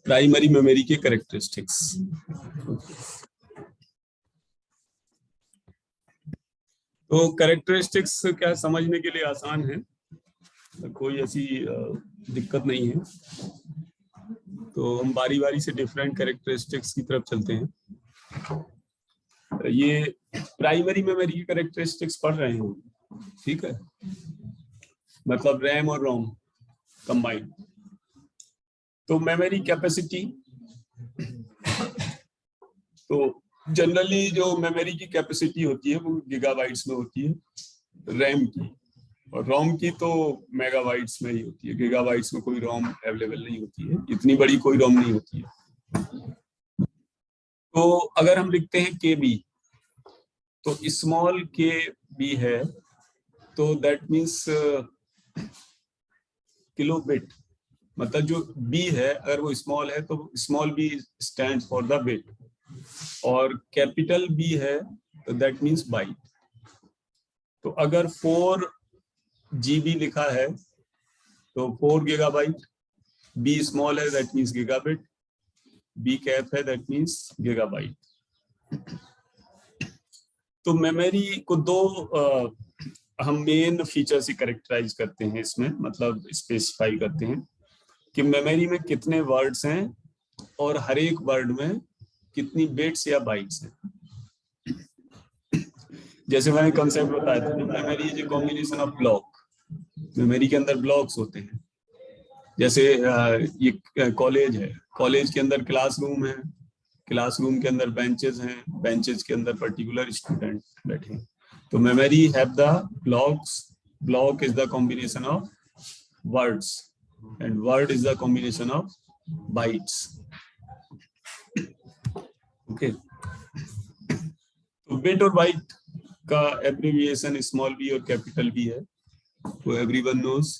Primary memory के characteristics. तो characteristics क्या समझने के लिए आसान है, कोई ऐसी दिक्कत नहीं है। तो हम बारी बारी से डिफरेंट कैरेक्टरिस्टिक्स की तरफ चलते हैं। ये प्राइमरी मेमोरी की कैरेक्टरिस्टिक्स पढ़ रहे हैं, ठीक है, मतलब रैम और रोम कंबाइंड। तो मेमोरी कैपेसिटी, तो जनरली जो मेमोरी की कैपेसिटी होती है वो गीगाबाइट्स में होती है, रैम की, और रोम की तो मेगाबाइट्स में ही होती है। गीगाबाइट्स में कोई रोम अवेलेबल नहीं होती है, इतनी बड़ी कोई रोम नहीं होती है। तो अगर हम लिखते हैं केबी, तो स्मॉल के बी है, तो दैट मीन्स किलो बिट, मतलब जो बी है अगर वो स्मॉल है तो small B stand for the bit, और कैपिटल बी है तो दैट मीन्स बाइट। तो अगर 4 GB लिखा है तो 4 गीगाबाइट, बी स्मॉल है that means gigabit, B cap है दैट मीन्स गीगाबाइट। तो मेमोरी को दो हम मेन फीचर से कैरेक्टराइज करते हैं इसमें, मतलब स्पेसिफाई करते हैं कि मेमोरी में कितने वर्ड्स हैं और हर एक वर्ड में कितनी बिट्स या बाइट्स हैं। जैसे मैंने कंसेप्ट बताया था, memory is a combination of block. Memory के अंदर ब्लॉक्स होते हैं। जैसे ये कॉलेज है, कॉलेज के अंदर क्लासरूम है, क्लासरूम के अंदर बेंचेस हैं, बेंचेस के अंदर पर्टिकुलर स्टूडेंट बैठे हैं। तो memory have the blocks, block is the combination of words and word is the combination of bytes. Okay, तो बिट और बाइट का एब्रिविएशन स्मॉल बी और कैपिटल बी है, तो एवरीवन नोज।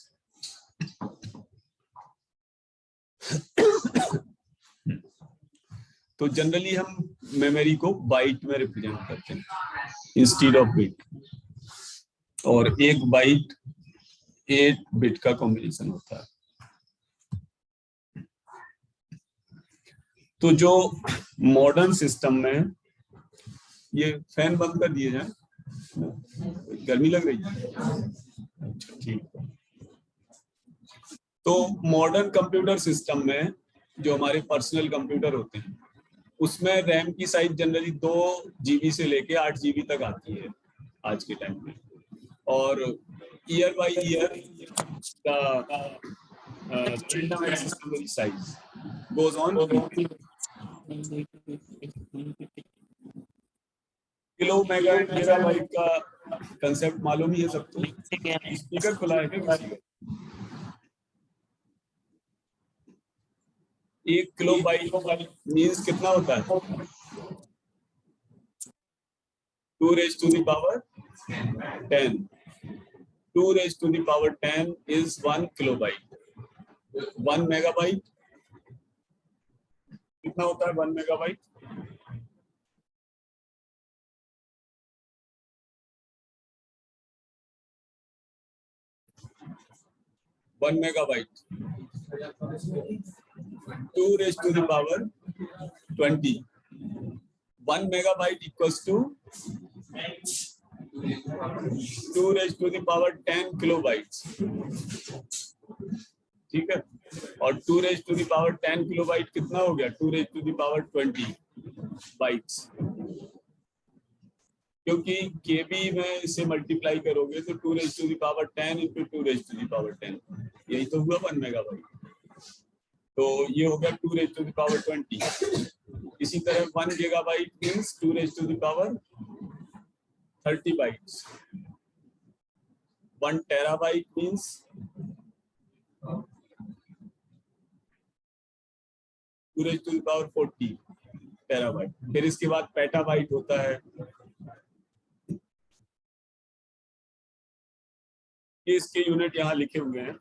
तो जनरली हम मेमोरी को बाइट में रिप्रेजेंट करते हैं इंस्टेड ऑफ बिट, और एक बाइट 8 बिट का कॉम्बिनेशन होता है। तो जो मॉडर्न सिस्टम में, ये फैन बंद कर दिए जाए, गर्मी लग रही है, ठीक। तो मॉडर्न कंप्यूटर सिस्टम में जो हमारे पर्सनल कंप्यूटर होते हैं उसमें रैम की साइज जनरली 2 GB से लेके 8 GB तक आती है आज के टाइम में, और year by year random access memory size goes on. Kilo mega and gigabyte का कंसेप्ट मालूम ही है सबको। स्पीकर खुला है क्या किसी का? 1 किलो बाइट मीन्स कितना होता है? 2 raised to the power 10. 2 raised to the power 10 is 1 kilobyte. 1 megabyte कितना होता है? 1 megabyte 1 megabyte 2 raised to the power 20. 1 megabyte equals to 2 raised to the power 10 kilobytes, ठीक है। और 2 raised to the power 10 kilobyte कितना हो गया? 2 raised to the power 20 bytes, क्योंकि केबी में इसे मल्टीप्लाई करोगे तो 2 raised to the power 10 into 2 raised to the power 10, यही तो हुआ 1 मेगाबाइट। तो ये हो गया 2 raised to the power 20। इसी तरह 1 gigabyte means 2 raised to the power 30 bytes. 1 terabyte means 2 raised to the power 40 terabyte. फिर इसके बाद पेटाबाइट होता है। ये इसके यूनिट यहाँ लिखे हुए हैं,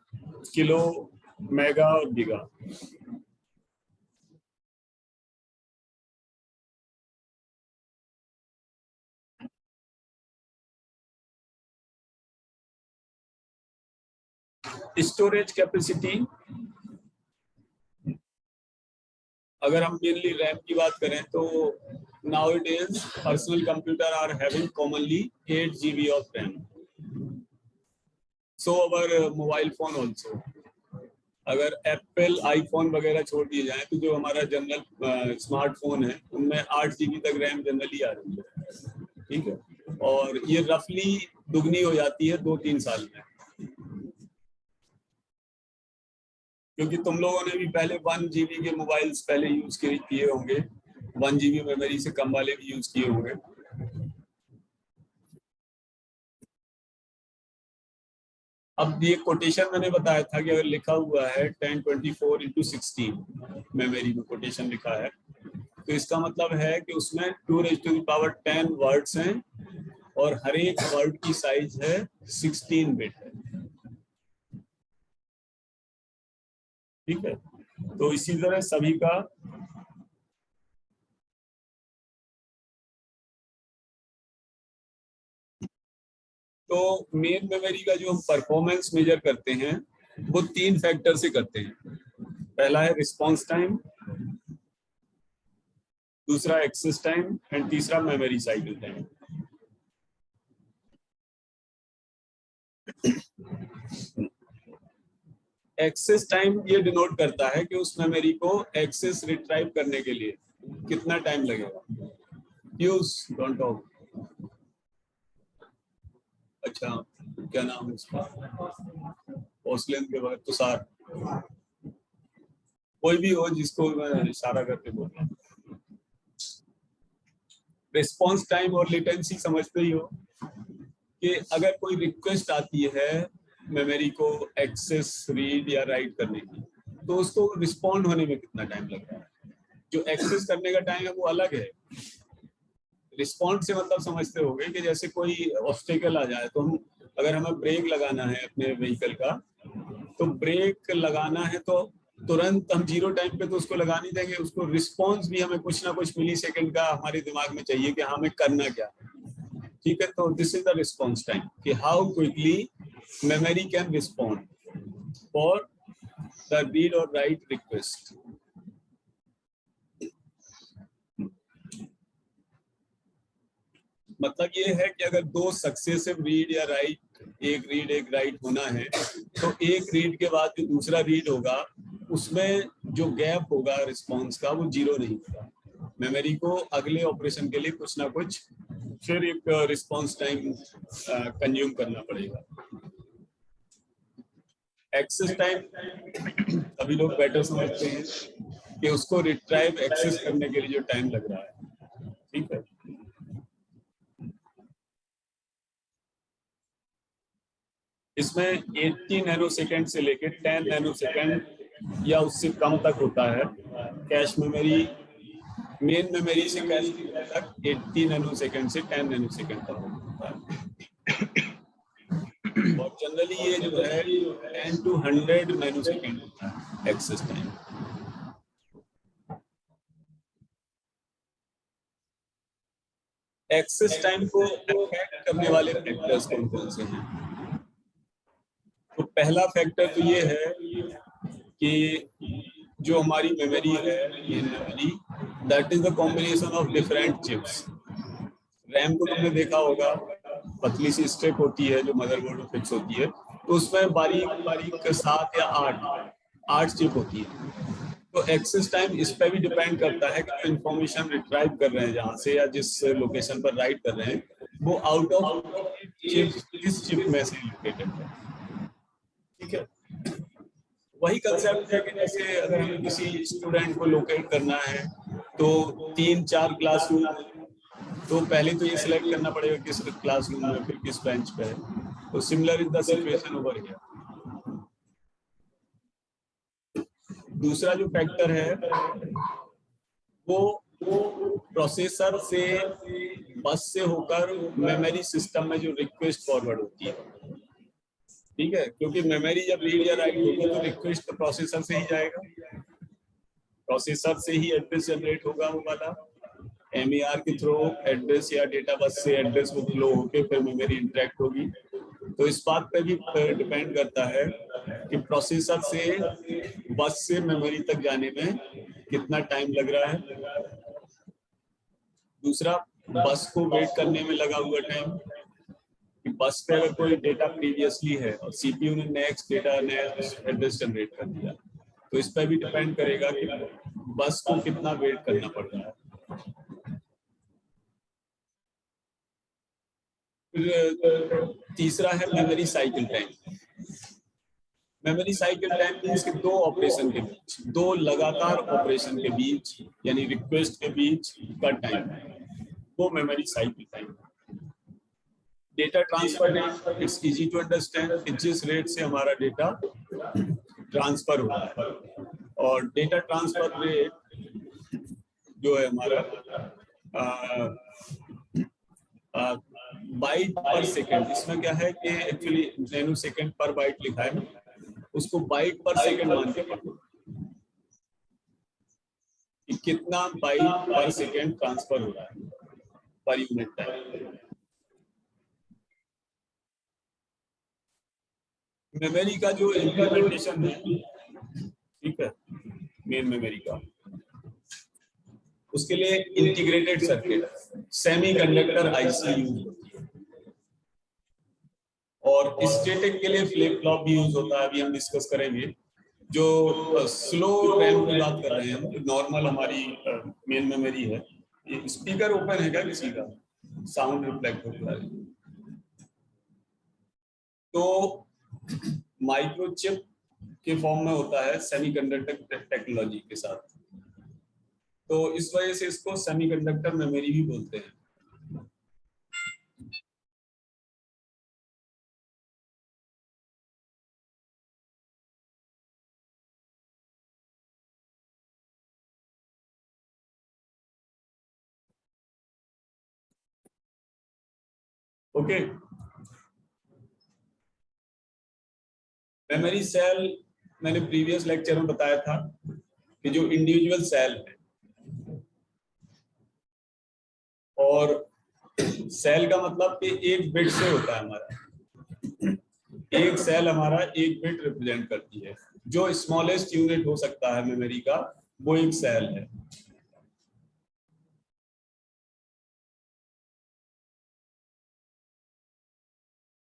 किलो, मेगा और गीगा। स्टोरेज कैपेसिटी अगर हम मेनली रैम की बात करें तो now it is personal computer are having commonly 8 GB of RAM. So our mobile phone also. अगर एप्पल आईफोन वगैरह छोड़ दिए जाए तो जो हमारा जनरल स्मार्टफोन है उनमें 8 GB तक रैम जनरली आ रही है. ठीक है, और ये रफली दुगनी हो जाती है 2-3 साल में, क्योंकि तुम लोगों ने भी पहले 1 GB के मोबाइल्स पहले यूज किए होंगे, 1 GB मेमोरी से कम वाले भी यूज किए होंगे. अब ये कोटेशन मैंने बताया था कि अगर लिखा हुआ है 1024/16 मेमोरी में कोटेशन लिखा है, तो इसका मतलब है कि उसमें 2⁻10 वर्ड्स हैं और हर एक वर्ड की साइज है 16 बिट है. ठीक है, तो इसी तरह सभी का तो मेन मेमोरी का जो हम परफॉर्मेंस मेजर करते हैं वो 3 फैक्टर से करते हैं. पहला है रिस्पांस टाइम, दूसरा एक्सेस टाइम एंड तीसरा memory cycle time. Access time ये डिनोट करता है कि उस मेमोरी को एक्सेस रिट्राइव करने के लिए कितना टाइम लगेगा. Use don't talk. अच्छा, क्या नाम है इसका, पोस्टलेन के बाद तुषार, कोई भी हो जिसको मैं इशारा करके बोल रहा हूँ. रिस्पांस टाइम और लेटेंसी समझते ही हो कि अगर कोई रिक्वेस्ट आती है मेमोरी को एक्सेस रीड या राइट करने की, तो उसको रिस्पॉन्ड होने में कितना टाइम लग रहा है. जो एक्सेस करने का टाइम है वो अलग है. रिस्पॉन्ड से मतलब समझते होंगे कि जैसे कोई ऑब्स्टेकल आ जाए तो हम अगर हमें ब्रेक लगाना है अपने व्हीकल का, तो ब्रेक लगाना है तो तुरंत हम 0 टाइम पे तो उसको लगा नहीं देंगे. उसको रिस्पॉन्स भी हमें कुछ ना कुछ मिली सेकेंड का हमारे दिमाग में चाहिए कि हमें करना क्या. ठीक है, तो this is the response time कि how quickly memory can respond for the read और राइट रिक्वेस्ट. मतलब ये है कि अगर 2 सक्सेसिव रीड या राइट, एक रीड एक राइट होना है, तो एक रीड के बाद जो दूसरा रीड होगा उसमें जो गैप होगा रिस्पॉन्स का वो 0 नहीं होगा. मेमोरी को अगले ऑपरेशन के लिए कुछ ना कुछ फिर एक रिस्पॉन्स टाइम कंज्यूम करना पड़ेगा. एक्सेस टाइम अभी लोग बेटर समझते हैं कि उसको रिट्राइव एक्सेस करने के लिए जो टाइम लग रहा है. ठीक है, इसमें 80 नैनोसेकंड से लेकर 10 नैनोसेकंड या उससे कम तक होता है. कैश मेमोरी, मेन मेमोरी से कैश मेमोरी तक 80 नैनोसेकंड से 10 नैनोसेकंड तक होता है. और जनरली ये जो है 10 to 100 नैनोसेकंड होता है एक्सेस टाइम. एक्सेस टाइम को अफेक्ट करने वाले फैक्टर्स कौन कौन से हैं. तो पहला फैक्टर तो ये है कि जो हमारी मेमोरी है, ये memory that is the combination of different chips. RAM को तुमने देखा होगा, पतली सी स्ट्रिप होती है जो मदरबोर्ड में फिक्स होती है, तो उसमें बारीक बारीक 7 या 8 चिप होती है. तो एक्सेस टाइम इस पर भी डिपेंड करता है कि इंफॉर्मेशन रिट्राइव कर रहे हैं जहाँ से या जिस लोकेशन पर राइट कर रहे हैं वो आउट ऑफ चिप किस चिप में से लोकेटेड है. ठीक है, वही कंसेप्ट है कि जैसे अगर हमें किसी स्टूडेंट को लोकेट करना है तो 3-4 क्लासरूम, तो पहले तो ये सिलेक्ट करना पड़ेगा किस क्लासरूम में फिर किस बेंच पे है. तो similar is the situation over here. दूसरा जो फैक्टर है वो प्रोसेसर से बस से होकर मेमोरी सिस्टम में जो रिक्वेस्ट फॉरवर्ड होती है. ठीक है, क्योंकि मेमोरी जब रीड या राइट होगी तो रिक्वेस्ट प्रोसेसर से ही जाएगा, प्रोसेसर से ही एड्रेस जनरेट होगा वो वाला. MER के थ्रू एड्रेस या डेटा बस से एड्रेस वो फ्लो होकर फिर मेमोरी इंटरेक्ट होगी. तो इस बात पे भी डिपेंड करता है कि प्रोसेसर से बस से मेमोरी तक जाने में कितना टाइम लग रहा है। दूसरा, बस को वेट करने में लगा हुआ टाइम, कि बस पे अगर कोई डेटा प्रीवियसली है और सीपीयू ने नेक्स्ट डेटा नया एड्रेस जनरेट कर दिया, तो इस पर भी डिपेंड करेगा कि बस को कितना वेट करना पड़ रहा है। फिर तीसरा है memory cycle time. Memory cycle time means कि दो ऑपरेशन के बीच, दो लगातार ऑपरेशन के बीच, यानी रिक्वेस्ट के बीच का टाइम, वो memory cycle time. Data transfer rate, it's easy to understand कि जिस रेट से हमारा डेटा ट्रांसफर हो रहा है, और डेटा ट्रांसफर रेट जो है हमारा बाइट पर सेकेंड, इसमें क्या है कि एक्चुअली नैनो सेकेंड पर बाइट लिखा है, उसको बाइट पर सेकेंड मान के पढ़ो कि कितना बाइट पर सेकेंड ट्रांसफर हो रहा है पर यूनिट टाइम। मेमोरी का जो इम्प्लीमेंटेशन है, ठीक है, मेन मेमोरी का, उसके लिए integrated circuit semiconductor IC use होती है, और स्टैटिक के लिए फ्लिप फ्लॉप भी यूज होता है, अभी हम डिस्कस करेंगे। जो स्लो रैम की बात कर रहे हैं, जो नॉर्मल हमारी मेन मेमोरी है, ये स्पीकर ओपन है क्या किसी का, साउंड रिफ्लेक्ट होता है, तो माइक्रोचिप के फॉर्म में होता है सेमीकंडक्टर टेक्नोलॉजी के साथ, तो इस वजह से इसको सेमीकंडक्टर मेमोरी भी बोलते हैं। ओके, मेमोरी सेल मैंने प्रीवियस लेक्चर में बताया था कि जो इंडिविजुअल सेल है, और सेल का मतलब कि एक बिट से होता है हमारा, एक सेल हमारा एक बिट रिप्रेजेंट करती है, जो स्मॉलेस्ट यूनिट हो सकता है मेमोरी का, वो एक सेल है।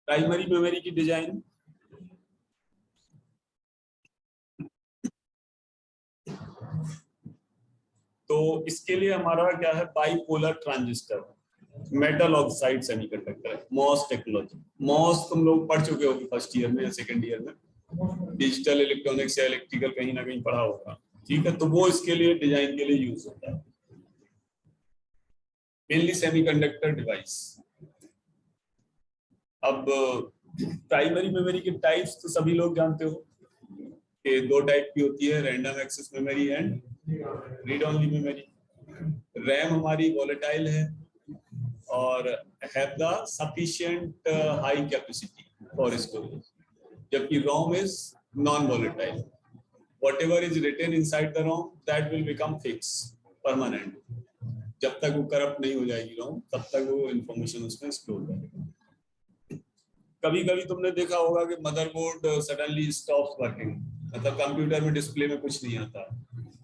प्राइमरी मेमोरी की डिजाइन, तो इसके लिए हमारा क्या है, bipolar transistor, metal oxide semiconductor, MOS technology. MOS तुम लोग पढ़ चुके होगे फर्स्ट ईयर में या सेकंड ईयर में, डिजिटल इलेक्ट्रॉनिक्स या इलेक्ट्रिकल कहीं ना कहीं पढ़ा होगा, ठीक है, तो वो इसके लिए डिजाइन के लिए यूज होता है, मेनली सेमीकंडक्टर डिवाइस। अब प्राइमरी मेमोरी के टाइप्स तो सभी लोग जानते हो कि दो टाइप की होती है, random access memory and read only memory. RAM हमारी वोलेटाइल है और have the sufficient high capacity for storage, जबकि ROM is non volatile, whatever is written inside the ROM that will become fixed, permanent, जब तक वो corrupt नहीं हो जाएगी रोम, तब तक वो इंफॉर्मेशन उसमें स्टोर रहेगा। कभी कभी तुमने देखा होगा कि मदरबोर्ड सडनली स्टॉप्स वर्किंग, मतलब कंप्यूटर में डिस्प्ले में कुछ नहीं आता,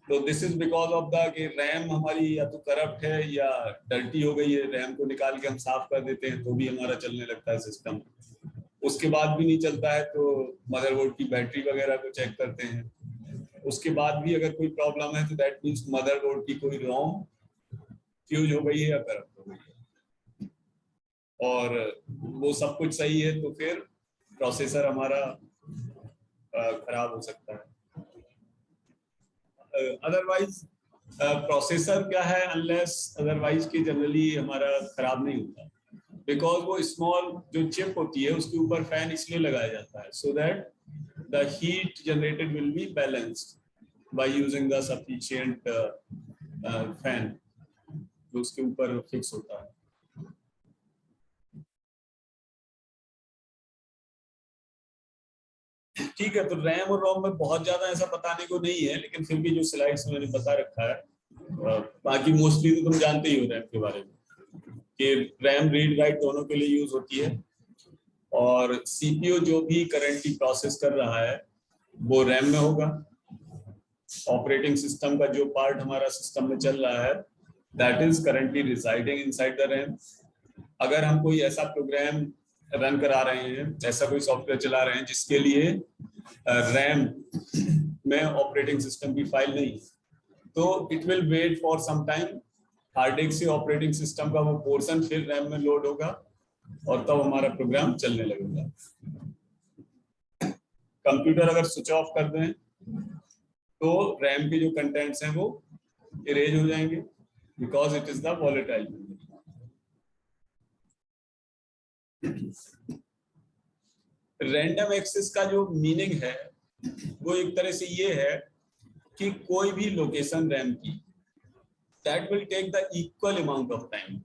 तो this is because of the कि रैम हमारी या तो करप्ट है या डर्टी हो गई है, रैम को निकाल के हम साफ कर देते हैं तो भी हमारा चलने लगता है सिस्टम, उसके बाद भी नहीं चलता है तो मदरबोर्ड की बैटरी वगैरह को चेक करते हैं, उसके बाद भी अगर कोई प्रॉब्लम है तो दैट मींस मदरबोर्ड की कोई रोम फ्यूज हो गई है या करप्ट हो गई है, और वो सब कुछ सही है तो फिर प्रोसेसर हमारा खराब हो सकता है। अदरवाइज प्रोसेसर क्या है, अनलेस अदरवाइज की जनरली हमारा खराब नहीं होता, बिकॉज वो स्मॉल जो चिप होती है उसके ऊपर फैन इसलिए लगाया जाता है so that the heat generated will be balanced by using the sufficient fan जो उसके ऊपर फिक्स होता है। ठीक है, तो रैम और रोम में बहुत ज्यादा ऐसा बताने को नहीं है, लेकिन फिर भी जो स्लाइड्स मैंने बता रखा है, बाकी मोस्टली तो तुम जानते ही हो रैम के बारे में कि रैम रीड राइट दोनों के लिए यूज होती है, और सीपीयू जो भी करंटली प्रोसेस कर रहा है वो रैम में होगा, ऑपरेटिंग सिस्टम का जो पार्ट हमारा सिस्टम में चल रहा है that is currently residing inside the RAM. अगर हम कोई ऐसा प्रोग्राम रन करा रहे हैं, ऐसा कोई सॉफ्टवेयर चला रहे हैं जिसके लिए रैम में ऑपरेटिंग सिस्टम की फाइल नहीं, तो it will wait for some time. Hard disk से ऑपरेटिंग सिस्टम का वो पोर्शन फिर रैम में लोड होगा और तब हमारा प्रोग्राम चलने लगेगा। कंप्यूटर अगर स्विच ऑफ कर दें तो रैम के जो कंटेंट्स हैं वो इरेज हो जाएंगे because it is the volatile memory. Random access का जो मीनिंग है वो एक तरह से ये है कि कोई भी लोकेशन रैम की that will take the equal amount of time,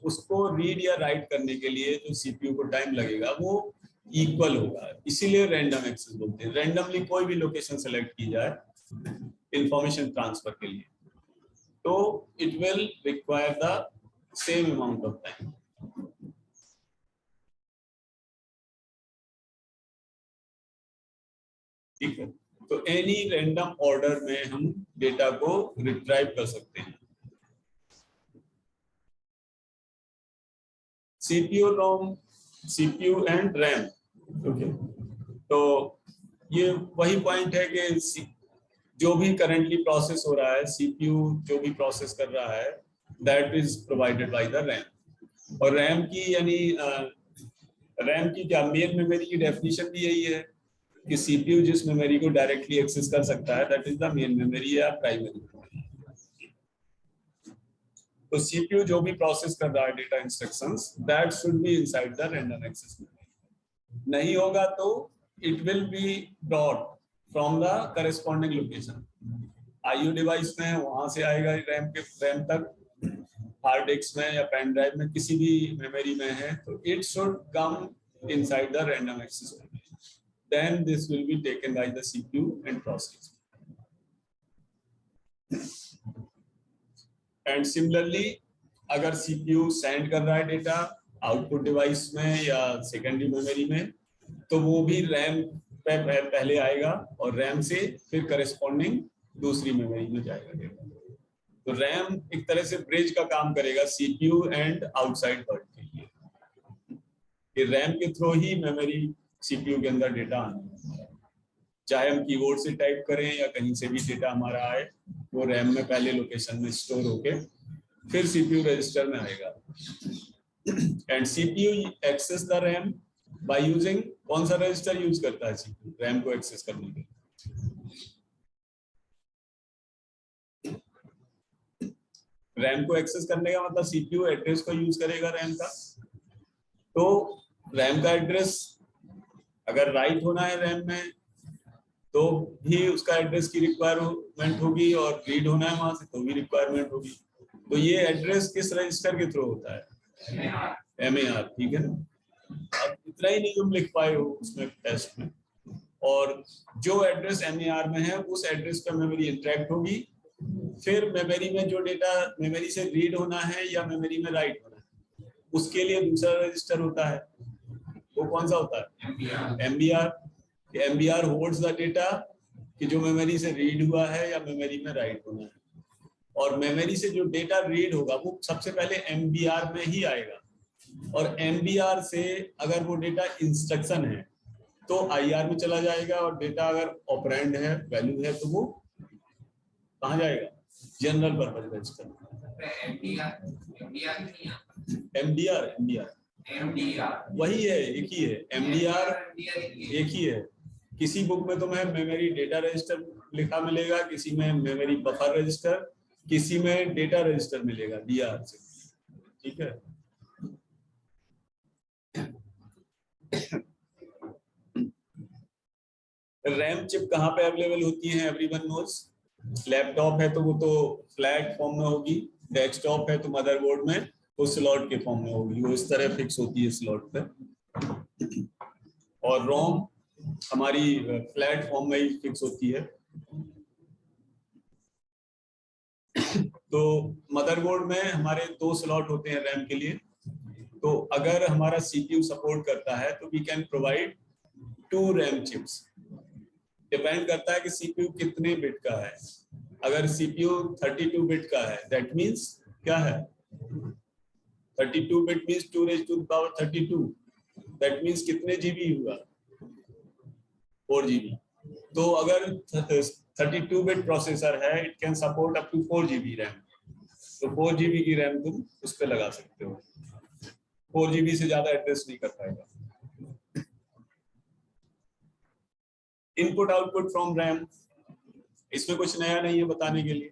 उसको रीड या राइट करने के लिए जो सीपीयू को टाइम लगेगा वो इक्वल होगा, इसीलिए रैंडम एक्सेस बोलते हैं। रैंडमली कोई भी लोकेशन सेलेक्ट की जाए इंफॉर्मेशन ट्रांसफर के लिए तो it will require the same amount of time. ठीक है, तो एनी रैंडम ऑर्डर में हम डेटा को रिट्राइव कर सकते हैं। CPU ROM, CPU and RAM. Okay, तो ये वही पॉइंट है कि जो भी करंटली प्रोसेस हो रहा है, सीपीयू जो भी प्रोसेस कर रहा है that is provided by the RAM. और रैम की यानी रैम की क्या मेन मेमोरी की डेफिनेशन भी यही है कि सीपीयू जिस मेमोरी को डायरेक्टली एक्सेस कर सकता है that is the main memory या प्राइमरी। तो सीपीयू जो भी प्रोसेस कर रहा है data instructions that should be inside the random access memory. नहीं होगा तो it will be brought from the corresponding location. IO device में वहां से आएगा रैम तक, हार्ड डिस्क में या पेन ड्राइव में किसी भी मेमोरी में है तो it should come inside the random access memory. Then this will be taken by the CPU and processed. And similarly, अगर CPU send कर रहा है डेटा आउटपुट डिवाइस में या सेकेंडरी मेमोरी में तो वो भी रैम पे पहले आएगा और रैम से फिर करस्पॉन्डिंग दूसरी मेमोरी में जाएगा डेटा। तो रैम एक तरह से ब्रिज का काम करेगा CPU एंड आउटसाइड वर्ल्ड के लिए, कि रैम के थ्रू ही मेमोरी सीपीयू के अंदर डेटा आना, चाहे हम कीबोर्ड से टाइप करें या कहीं से भी डेटा हमारा आए वो रैम में पहले लोकेशन में स्टोर होके फिर सीपीयू रजिस्टर में आएगा। And CPU access the RAM by using, कौन सा रजिस्टर यूज करता है सीपीयू रैम को एक्सेस करने के लिए? रैम को एक्सेस करने का मतलब सीपीयू एड्रेस को यूज करेगा रैम का। तो रैम का एड्रेस अगर राइट होना है रैम में तो भी उसका एड्रेस की रिक्वायरमेंट होगी और रीड होना है वहां से तो भी रिक्वायरमेंट होगी। तो ये एड्रेस किस रजिस्टर के थ्रू होता है? MAR। ठीक है, अब इतना ही नहीं तुम लिख पाए हो उसमें टेस्ट में, और जो एड्रेस MAR में है उस एड्रेस पर मेमोरी इंटरेक्ट होगी, फिर मेमोरी में जो डेटा मेमोरी से रीड होना है या मेमोरी में राइट होना है उसके लिए दूसरा रजिस्टर होता है। वो कौन सा होता है? MBR। MBR holds the data कि जो मेमोरी से रीड हुआ है या मेमोरी में राइट होना है, और मेमोरी से जो डेटा रीड होगा वो सबसे पहले MBR में ही आएगा, और MBR से अगर वो डेटा इंस्ट्रक्शन है तो IR में चला जाएगा, और डेटा अगर ऑपरेंड है वैल्यू है तो वो कहाँ जाएगा? General purpose register. MDR वही है, एक ही है। MDR एक ही है। किसी बुक में तुम्हें मेमोरी डेटा रजिस्टर लिखा मिलेगा, किसी में मेमोरी बफर रजिस्टर, किसी में डेटा रजिस्टर मिलेगा DR से। ठीक है, रैम चिप कहाँ पे अवेलेबल होती है? Everyone knows. लैपटॉप है तो वो तो फ्लैट फॉर्म में होगी, डेस्कटॉप है तो मदरबोर्ड में उस स्लॉट के फॉर्म में होगी, वो इस तरह फिक्स होती है स्लॉट पे, और रोम हमारी फ्लैट फॉर्म में ही फिक्स होती है। तो मदरबोर्ड में हमारे 2 स्लॉट होते हैं रैम के लिए, तो अगर हमारा CPU सपोर्ट करता है तो we can provide 2 RAM chips. Depend करता है कि सीपीयू कितने बिट का है। अगर सीपीयू 32 बिट का है, दैट मींस क्या है, 32 bit means 2 raised to the power 32, that means कितने जीबी हुआ, 4 GB। तो अगर 32 बिट प्रोसेसर है, it can support up to 4 GB RAM, तो 4 GB की रैम तुम उस पर लगा सकते हो, 4 GB से ज्यादा एड्रेस नहीं कर पाएगा। इनपुट आउटपुट फ्रॉम रैम, इसमें कुछ नया नहीं है बताने के लिए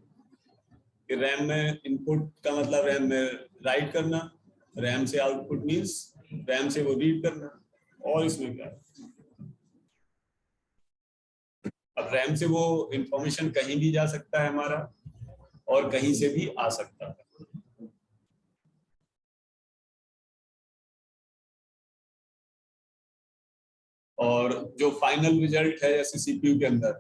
कि रैम में इनपुट का मतलब रैम में राइट करना, रैम से आउटपुट मींस रैम से वो रीड करना, और इसमें क्या है। अब रैम से वो इंफॉर्मेशन कहीं भी जा सकता है हमारा, और कहीं से भी आ सकता है। और जो फाइनल रिजल्ट है जैसे सीपीयू के अंदर,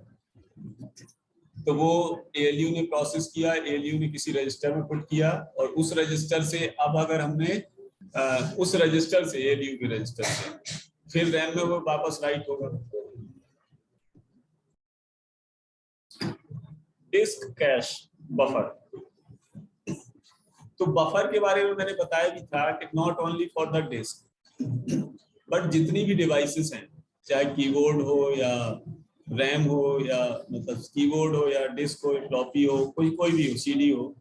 तो वो एएलयू ने प्रोसेस किया, एएलयू ने किसी रजिस्टर में पुट किया, और उस रजिस्टर से अब अगर हमने उस रजिस्टर से, एएलयू के रजिस्टर से फिर रैम में वो वापस राइट होगा। डिस्क कैश बफर, तो बफर के बारे में मैंने बताया भी था कि not only for the disk, but जितनी भी डिवाइसेस हैं, चाहे कीबोर्ड हो या रैम हो या मतलब कीबोर्ड हो या डिस्क हो, फ्लॉपी हो, कोई भी हो, सीडी हो,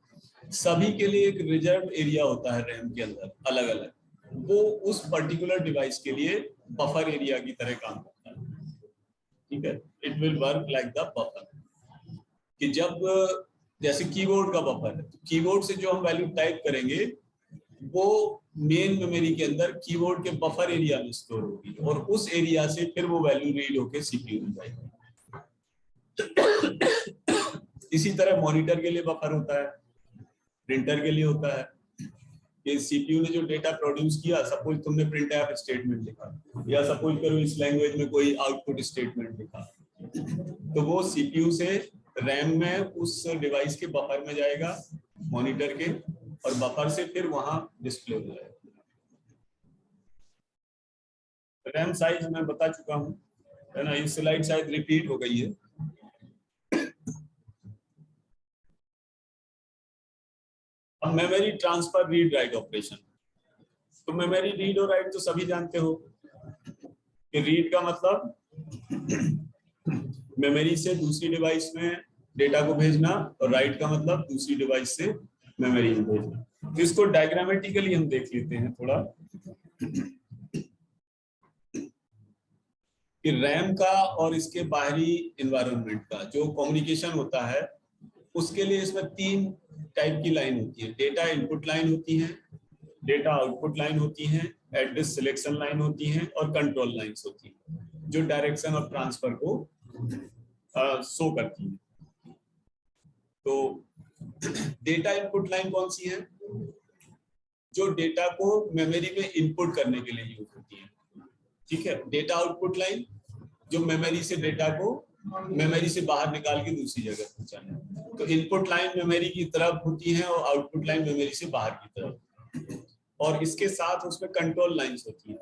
सभी के लिए एक रिजर्व एरिया होता है रैम के अंदर अलग अलग, वो उस पर्टिकुलर डिवाइस के लिए बफर एरिया की तरह काम करता है। ठीक है, it will work like the buffer, कि जब जैसे कीबोर्ड का बफर है, तो कीबोर्ड से जो हम वैल्यू टाइप करेंगे वो मेन मेमोरी के अंदर कीबोर्ड के बफर एरिया में स्टोर होगी, और उस एरिया से फिर वो वैल्यू रीड होके सीपीयू में जाएगी। इसी तरह मॉनिटर के लिए बफर होता है, प्रिंटर के लिए होता है, कि सीपीयू ने जो डेटा प्रोड्यूस किया, सपोज तुमने प्रिंट एफ स्टेटमेंट लिखा, या सपोज करो इस लैंग्वेज में कोई आउटपुट स्टेटमेंट लिखा, तो वो सीपीयू से रैम में उस डिवाइस के बफर में जाएगा, मॉनिटर के, और बफर से फिर वहां डिस्प्ले हो जाएगा। रैम साइज मैं बता चुका हूं, है ना, ये स्लाइड शायद रिपीट हो गई है। अब memory transfer read write operation, तो मेमोरी रीड और राइट तो सभी जानते हो कि रीड का मतलब मेमोरी से दूसरी डिवाइस में डेटा को भेजना, और राइट का मतलब दूसरी डिवाइस से मेमोरी में भेजना। तो इसको डायग्रामेटिकली हम देख लेते हैं थोड़ा, कि रैम का और इसके बाहरी एनवायरनमेंट का जो कम्युनिकेशन होता है, उसके लिए इसमें 3 टाइप की लाइन होती है। डेटा इनपुट लाइन होती है, डेटा आउटपुट लाइन होती है, एड्रेस सिलेक्शन लाइन होती है, और कंट्रोल लाइंस होती है, जो डायरेक्शन और ट्रांसफर को शो करती है। तो डेटा इनपुट लाइन कौन सी है, जो डेटा को मेमोरी में इनपुट करने के लिए यूज होती है। ठीक है, डेटा आउटपुट लाइन जो मेमोरी से डेटा को मेमोरी से बाहर निकाल के दूसरी जगह पहुंचाना। तो इनपुट लाइन मेमोरी की तरफ होती है और आउटपुट लाइन मेमोरी से बाहर की तरफ, और इसके साथ उसमें कंट्रोल लाइंस होती है।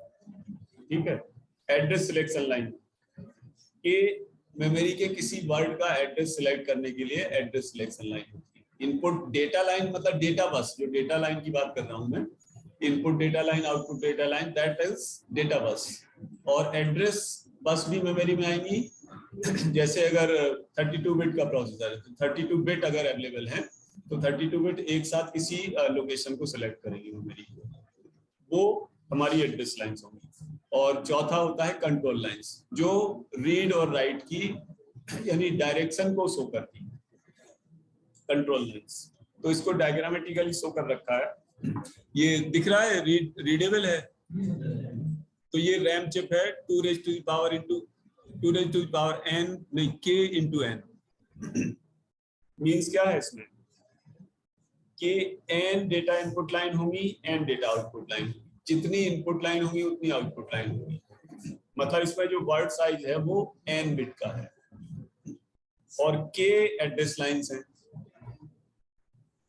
ठीक है, एड्रेस सिलेक्शन लाइन, के मेमोरी के किसी वर्ड का एड्रेस सिलेक्ट करने के लिए एड्रेस सिलेक्शन लाइन होती है। इनपुट डेटा लाइन मतलब डेटा बस, जो डेटा लाइन की बात कर रहा हूं मैं, input data line, output data line, that is data bus. और एड्रेस बस भी मेमोरी में आएंगी, जैसे अगर 32 बिट का प्रोसेसर है, तो 32 बिट अगर अवेलेबल है, तो 32 बिट एक साथ किसी लोकेशन को सिलेक्ट करेगी मेमोरी, वो हमारी एड्रेस लाइंस होंगी। और चौथा होता है कंट्रोल लाइंस, जो रीड और राइट की यानी डायरेक्शन को शो करती है, कंट्रोल लाइंस। तो इसको डायग्रामेटिकली शो कर रखा है, ये दिख रहा है, रीडेबल है। तो ये रैम चिप है 2 raised to the power into 2 raised to the power n, नहीं k into n। मीन्स क्या है इसमें, कि n डेटा इनपुट लाइन होंगी, n डेटा आउटपुट लाइन, जितनी इनपुट लाइन होगी उतनी आउटपुट लाइन होगी। मतलब इसमें जो वर्ड साइज है वो n बिट का है, और k एड्रेस लाइंस है।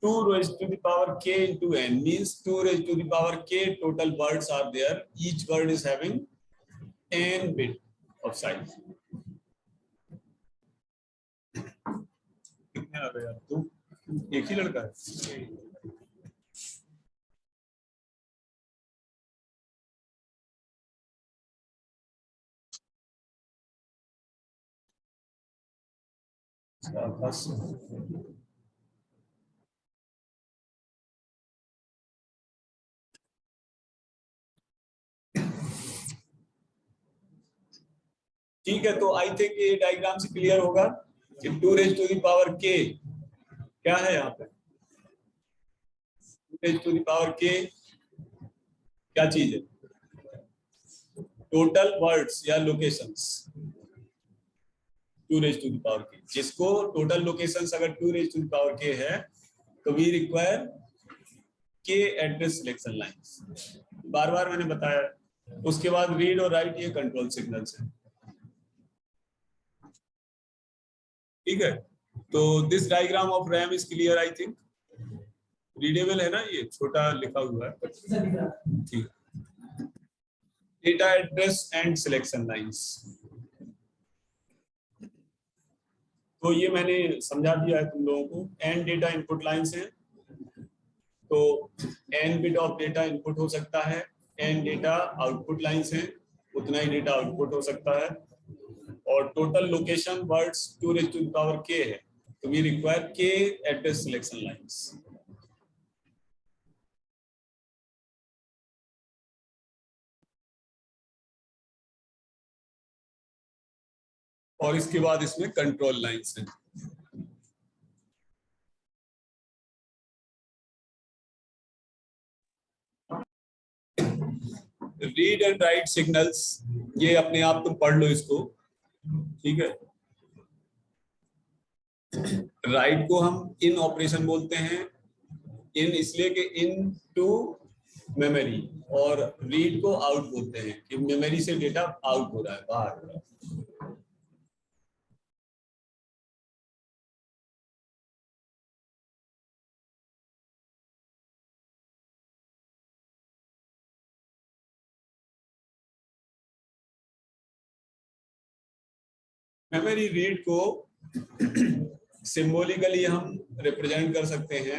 2 raised to the power k into n means 2 raised to the power k total words are there. Each word is having n bit of size. अरे यार तू एक ही लड़का है। बस ठीक है, तो आई थिंक ये डायग्राम से क्लियर होगा कि 2 raised to the power k क्या है यहाँ पे। 2 raised to the power k क्या चीज है? टोटल वर्ड्स या locations 2 raised to the power k, जिसको टोटल लोकेशंस अगर 2 raised to the power k है तो वी रिक्वायर के एड्रेस सिलेक्शन लाइंस। बार बार मैंने बताया। उसके बाद रीड और राइट ये कंट्रोल सिग्नल्स हैं। ठीक है, तो this diagram of RAM is clear I think. Readable है ना, ये छोटा लिखा हुआ है। ठीक, data address and selection lines, तो ये मैंने समझा दिया है तुम लोगों को। एंड डेटा इनपुट लाइंस हैं, तो n bit of data input हो सकता है, एन डेटा आउटपुट लाइंस हैं, उतना ही डेटा आउटपुट हो सकता है। और total location words 2 raised to the power k है, तो we require k address selection lines. और इसके बाद इसमें कंट्रोल लाइंस हैं। रीड एंड राइट सिग्नल्स, ये अपने आप तुम पढ़ लो इसको। ठीक है, राइट को हम इन ऑपरेशन बोलते हैं। इन इसलिए कि इन टू मेमोरी, और रीड को आउट बोलते हैं कि मेमोरी से डेटा आउट हो रहा है, बाहर हो रहा है। मेमोरी रीड को सिंबॉलिकली हम रिप्रेजेंट कर सकते हैं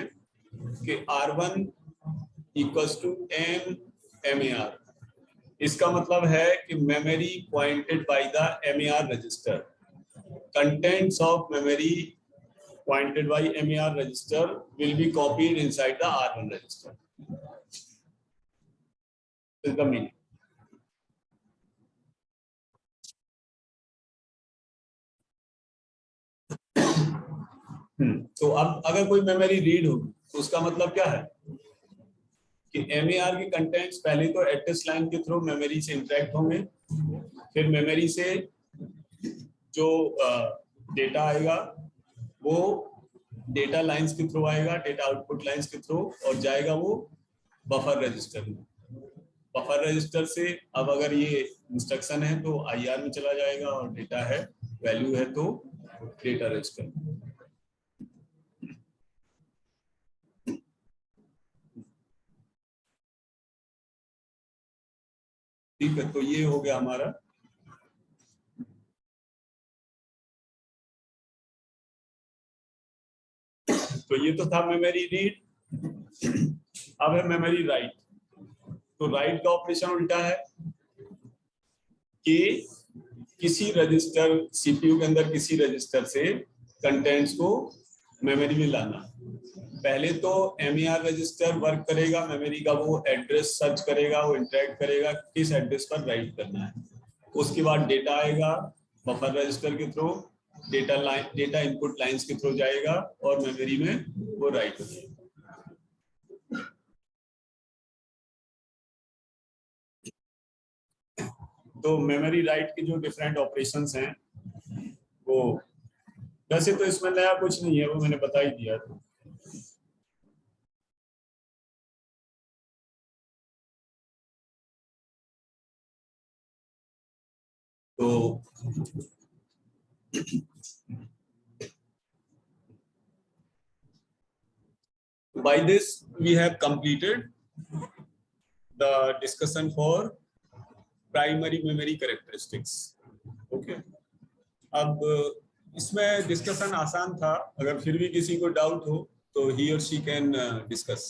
कि R1 इक्वल्स टू MAR। इसका मतलब है कि memory pointed by the MAR register, contents of memory pointed by MAR register will be copied inside the R1 register. This is the meaning. तो अब अगर कोई मेमोरी रीड होगी तो उसका मतलब क्या है कि MAR के कंटेंट्स पहले तो एड्रेस लाइन के थ्रू मेमोरी से इंटरेक्ट होंगे, फिर मेमोरी से जो डेटा आएगा वो डेटा लाइंस के थ्रू आएगा, डेटा आउटपुट लाइंस के थ्रू, और जाएगा वो बफर रजिस्टर में। बफर रजिस्टर से अब अगर ये इंस्ट्रक्शन है तो IR में चला जाएगा, और डेटा है वैल्यू है तो डेटा रजिस्टर। ठीक है, तो ये हो गया हमारा। तो ये तो था मेमोरी रीड। अब है मेमोरी राइट। तो राइट का ऑपरेशन उल्टा है कि किसी रजिस्टर, CPU के अंदर किसी रजिस्टर से कंटेंट्स को मेमोरी में लाना। पहले तो MAR रजिस्टर वर्क करेगा, मेमोरी का वो एड्रेस सर्च करेगा, वो इंटरेक्ट करेगा किस एड्रेस पर राइट करना है। उसके बाद डेटा आएगा बफर रजिस्टर के थ्रू, डेटा इनपुट लाइंस के थ्रू जाएगा और मेमोरी में वो राइट हो जाएगा। तो मेमोरी राइट के जो डिफरेंट ऑपरेशंस हैं वो, वैसे तो इसमें नया कुछ नहीं है, वो मैंने बता ही दिया था। तो by this we have completed the discussion for primary memory characteristics. Okay, अब इसमें डिस्कशन आसान था, अगर फिर भी किसी को डाउट हो तो ही और शी कैन डिस्कस।